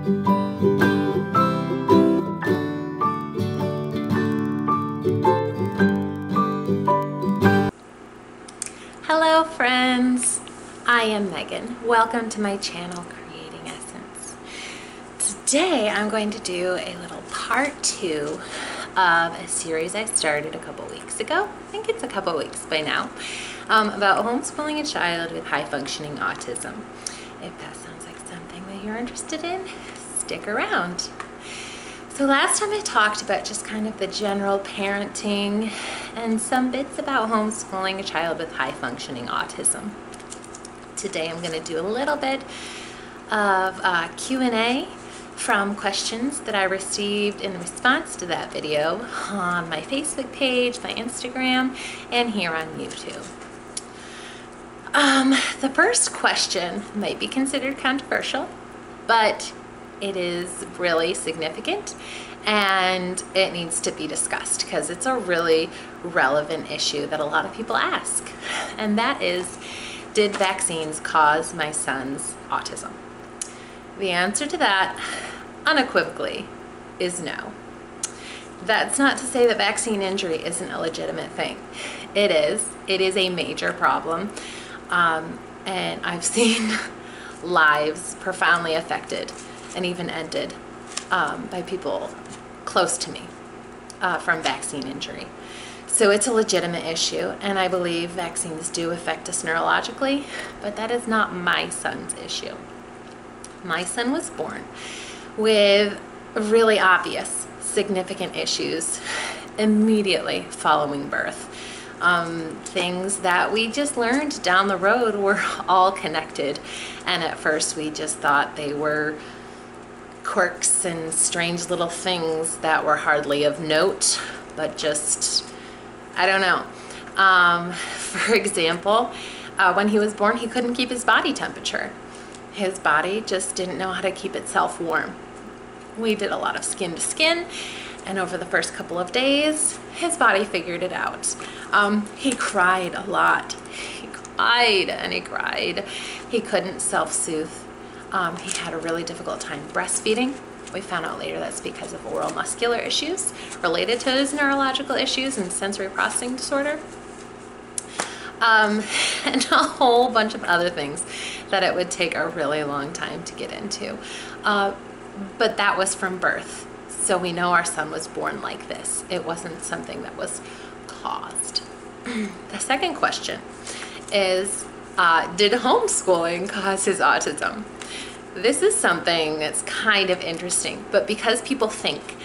Hello friends, I am Megan. Welcome to my channel, Creating Essence. Today I'm going to do a little part 2 of a series I started a couple weeks ago. I think it's a couple weeks by now, about homeschooling a child with high-functioning autism. If that sounds like something that you're interested in, stick around. So last time I talked about just kind of the general parenting and some bits about homeschooling a child with high-functioning autism. Today I'm going to do a little bit of Q&A from questions that I received in response to that video on my Facebook page, my Instagram, and here on YouTube. The first question might be considered controversial, but it is really significant and it needs to be discussed because it's a really relevant issue that a lot of people ask. And that is, did vaccines cause my son's autism? The answer to that, unequivocally, is no. That's not to say that vaccine injury isn't a legitimate thing. It is. It is a major problem. And I've seen lives profoundly affected and even ended by people close to me from vaccine injury. So it's a legitimate issue, and I believe vaccines do affect us neurologically, but that is not my son's issue. My son was born with really obvious, significant issues immediately following birth. Things that we just learned down the road were all connected, and at first we just thought they were quirks and strange little things that were hardly of note, but just, I don't know. For example, when he was born, he couldn't keep his body temperature. His body just didn't know how to keep itself warm. We did a lot of skin to skin, and over the first couple of days, his body figured it out. He cried a lot. He cried and he cried. He couldn't self-soothe. He had a really difficult time breastfeeding. We found out later that's because of oral muscular issues related to his neurological issues and sensory processing disorder. And a whole bunch of other things that it would take a really long time to get into. But that was from birth. So we know our son was born like this. It wasn't something that was caused. The second question is, did homeschooling cause his autism? This is something that's kind of interesting, but because people think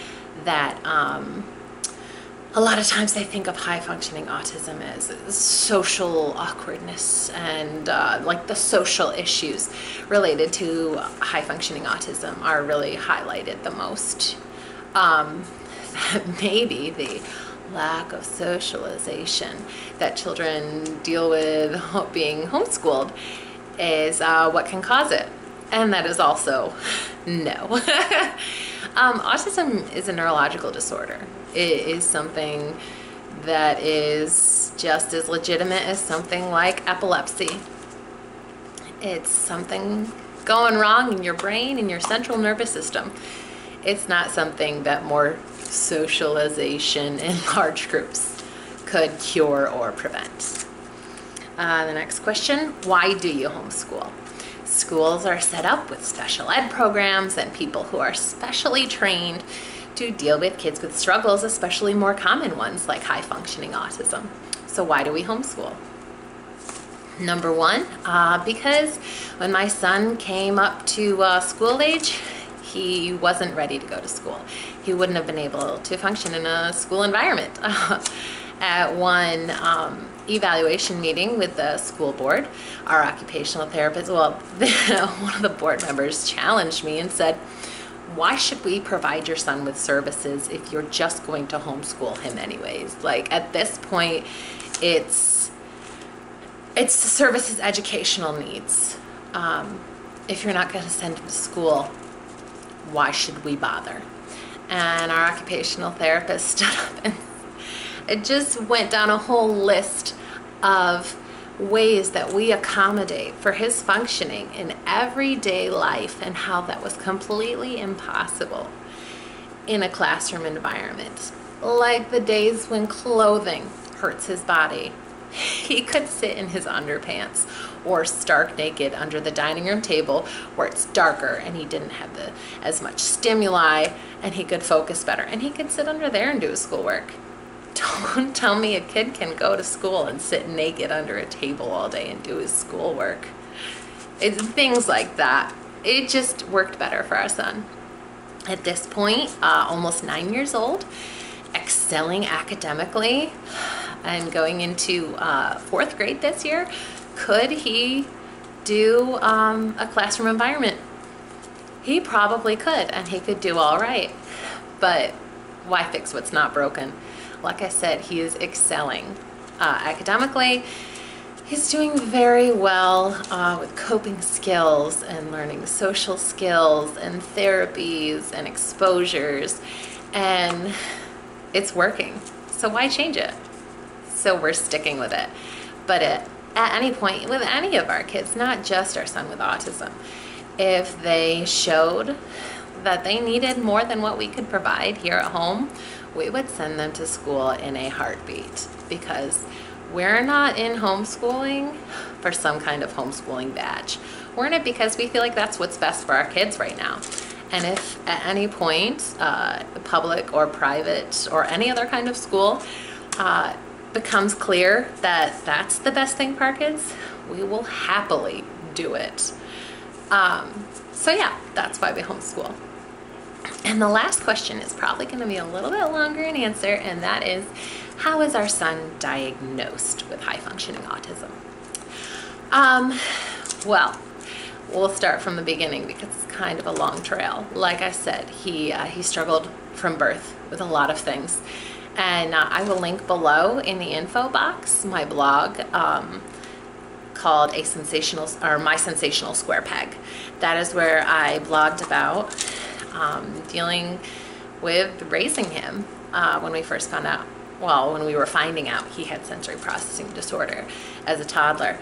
that a lot of times they think of high-functioning autism as social awkwardness and like the social issues related to high-functioning autism are really highlighted the most. Maybe the lack of socialization that children deal with being homeschooled is what can cause it. And that is also no. Autism is a neurological disorder. It is something that is just as legitimate as something like epilepsy. It's something going wrong in your brain and your central nervous system. It's not something that more socialization in large groups could cure or prevent. The next question, why do you homeschool? Schools are set up with special ed programs and people who are specially trained to deal with kids with struggles, especially more common ones like high-functioning autism. So why do we homeschool? Number one, because when my son came up to school age, he wasn't ready to go to school. He wouldn't have been able to function in a school environment. At one evaluation meeting with the school board, our occupational therapist, well, one of the board members challenged me and said, why should we provide your son with services if you're just going to homeschool him anyways? Like, at this point, it's to service his educational needs. If you're not going to send him to school, why should we bother? And our occupational therapist stood up and it just went down a whole list of ways that we accommodate for his functioning in everyday life, and how that was completely impossible in a classroom environment. Like the days when clothing hurts his body. He could sit in his underpants or stark naked under the dining room table where it's darker and he didn't have as much stimuli, and he could focus better, and he could sit under there and do his schoolwork. Don't tell me a kid can go to school and sit naked under a table all day and do his schoolwork. It's things like that. It just worked better for our son. At this point, almost 9 years old, excelling academically and going into 4th grade this year, could he do a classroom environment? He probably could, and he could do all right. But why fix what's not broken? Like I said, he is excelling academically. He's doing very well with coping skills and learning social skills and therapies and exposures, and it's working. So why change it? So we're sticking with it. But at any point with any of our kids, not just our son with autism, if they showed that they needed more than what we could provide here at home, we would send them to school in a heartbeat, because we're not in homeschooling for some kind of homeschooling badge. We're in it because we feel like that's what's best for our kids right now. And if at any point, public or private or any other kind of school becomes clear that that's the best thing for our kids, we will happily do it. So yeah, that's why we homeschool. And the last question is probably going to be a little bit longer in answer, and that is, how is our son diagnosed with high-functioning autism? Well, we'll start from the beginning because it's kind of a long trail. Like I said, he struggled from birth with a lot of things. And I will link below in the info box my blog called My Sensational Square Peg. That is where I blogged about dealing with raising him when we first found out, when we were finding out he had sensory processing disorder as a toddler.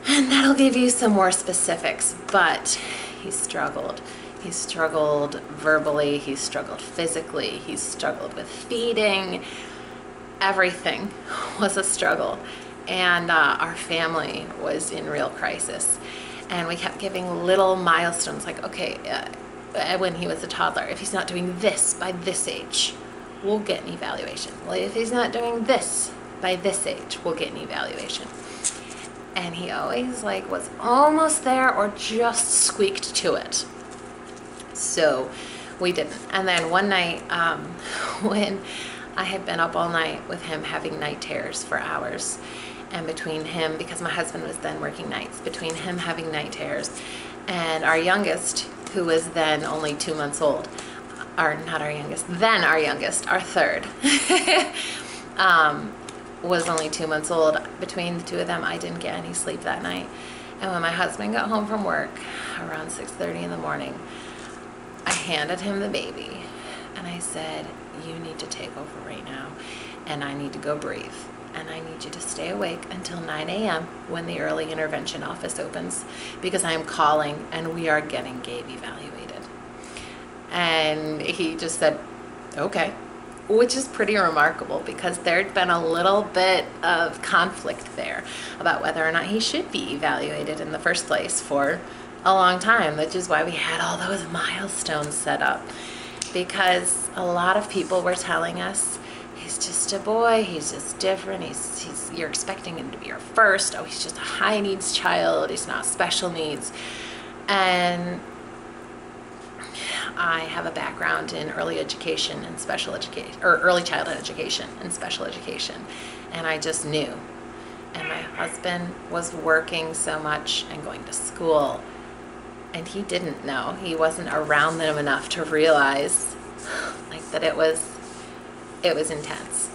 And that'll give you some more specifics, but he struggled. He struggled verbally, he struggled physically, he struggled with feeding. Everything was a struggle. And our family was in real crisis. And we kept giving little milestones, like, okay, when he was a toddler, if he's not doing this by this age, we'll get an evaluation. Well, if he's not doing this by this age, we'll get an evaluation. And he always was almost there or just squeaked to it. So we didn't. And then one night, when I had been up all night with him having night terrors for hours, and between him, because my husband was then working nights, between him having night terrors and our youngest, who was then only 2 months old, or not our youngest, then our youngest, our third, was only 2 months old. Between the two of them, I didn't get any sleep that night. And when my husband got home from work around 6:30 in the morning, I handed him the baby and I said, you need to take over right now, and I need to go breathe, and I need you to stay awake until 9 a.m. when the early intervention office opens, because I am calling and we are getting Gabe evaluated. And he just said, okay, which is pretty remarkable, because there'd been a little bit of conflict there about whether or not he should be evaluated in the first place for a long time, which is why we had all those milestones set up, because a lot of people were telling us, he's just a boy, he's just different, you're expecting him to be your first, oh, he's just a high needs child, he's not special needs. And I have a background in early education and special education, or early childhood education and special education, and I just knew. And my husband was working so much and going to school, and he didn't know. He wasn't around them enough to realize that it was intense.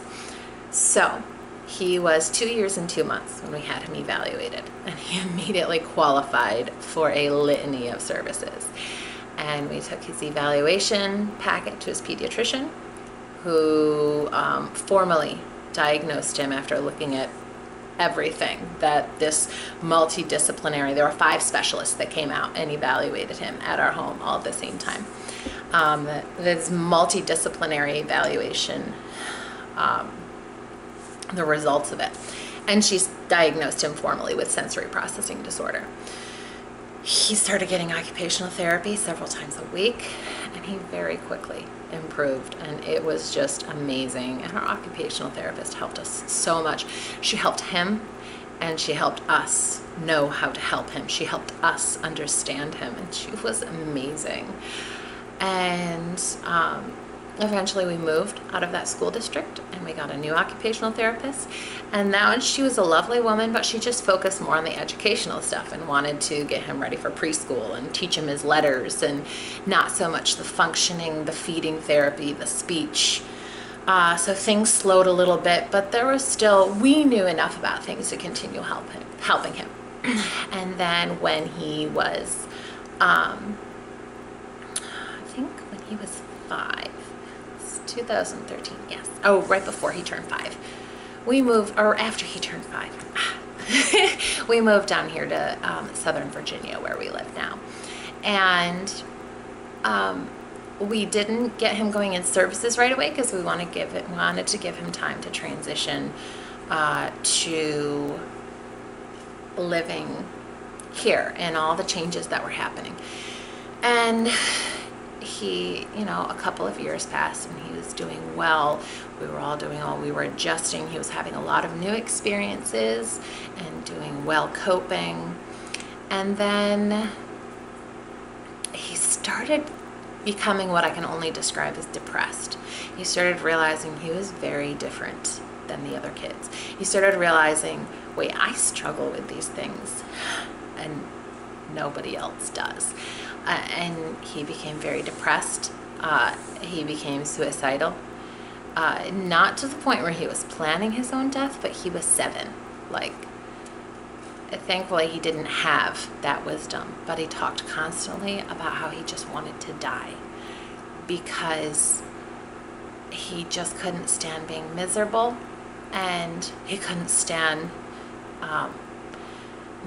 So he was 2 years and 2 months when we had him evaluated, and he immediately qualified for a litany of services. And we took his evaluation packet to his pediatrician, who formally diagnosed him after looking at everything that this multidisciplinary, there were 5 specialists that came out and evaluated him at our home all at the same time. This multidisciplinary evaluation, the results of it. And she's diagnosed him formally with sensory processing disorder. He started getting occupational therapy several times a week, and he very quickly improved, and it was just amazing. And our occupational therapist helped us so much. She helped him, and she helped us know how to help him. She helped us understand him, and she was amazing. And eventually we moved out of that school district, and we got a new occupational therapist. And now she was a lovely woman, but she just focused more on the educational stuff and wanted to get him ready for preschool and teach him his letters, and not so much the functioning, the feeding therapy, the speech. So things slowed a little bit, but there was still, we knew enough about things to continue helping him. And then when he was, I think when he was 5, 2013, yes. Oh, right before he turned 5. We moved, or after he turned 5, we moved down here to Southern Virginia, where we live now. And we didn't get him going in services right away because we wanted to give him time to transition to living here and all the changes that were happening. And he, a couple of years passed, and he was doing well. We were all doing well. We were adjusting. He was having a lot of new experiences and doing well, coping. And then he started becoming what I can only describe as depressed. He started realizing he was very different than the other kids. He started realizing, wait, I struggle with these things, and nobody else does. And he became very depressed. He became suicidal. Not to the point where he was planning his own death, but he was 7. Thankfully he didn't have that wisdom, but he talked constantly about how he just wanted to die because he just couldn't stand being miserable, and he couldn't stand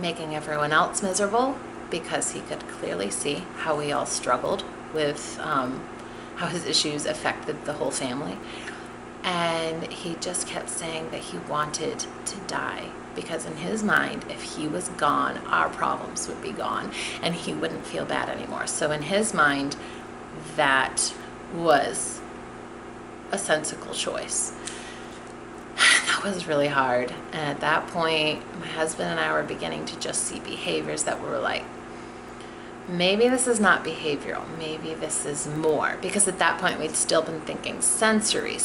making everyone else miserable, because he could clearly see how we all struggled with how his issues affected the whole family. And he just kept saying that he wanted to die, because in his mind, if he was gone, our problems would be gone and he wouldn't feel bad anymore. So in his mind, that was a sensible choice. That was really hard. And at that point, my husband and I were beginning to just see behaviors that were like, maybe this is not behavioral, maybe this is more. Because at that point, we'd still been thinking sensory.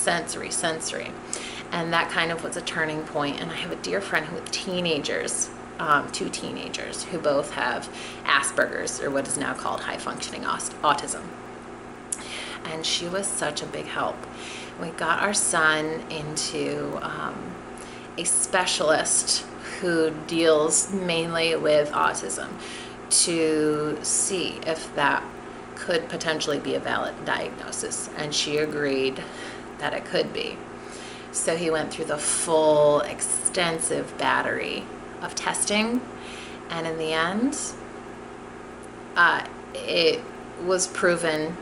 And that kind of was a turning point. And I have a dear friend who with teenagers, 2 teenagers, who both have Asperger's, or what is now called high-functioning autism. And she was such a big help. We got our son into a specialist who deals mainly with autism, to see if that could potentially be a valid diagnosis, and she agreed that it could be. So he went through the full extensive battery of testing, and in the end it was proven,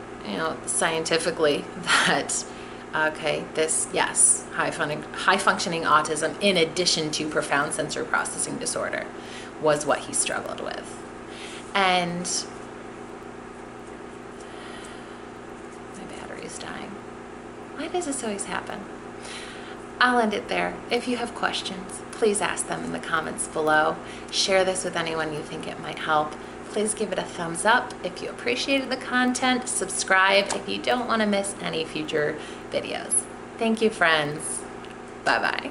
scientifically, that high functioning autism, in addition to profound sensory processing disorder, was what he struggled with. And my battery's dying. Why does this always happen? I'll end it there. If you have questions, please ask them in the comments below. Share this with anyone you think it might help. Please give it a thumbs up if you appreciated the content. Subscribe if you don't want to miss any future videos. Thank you, friends. Bye-bye.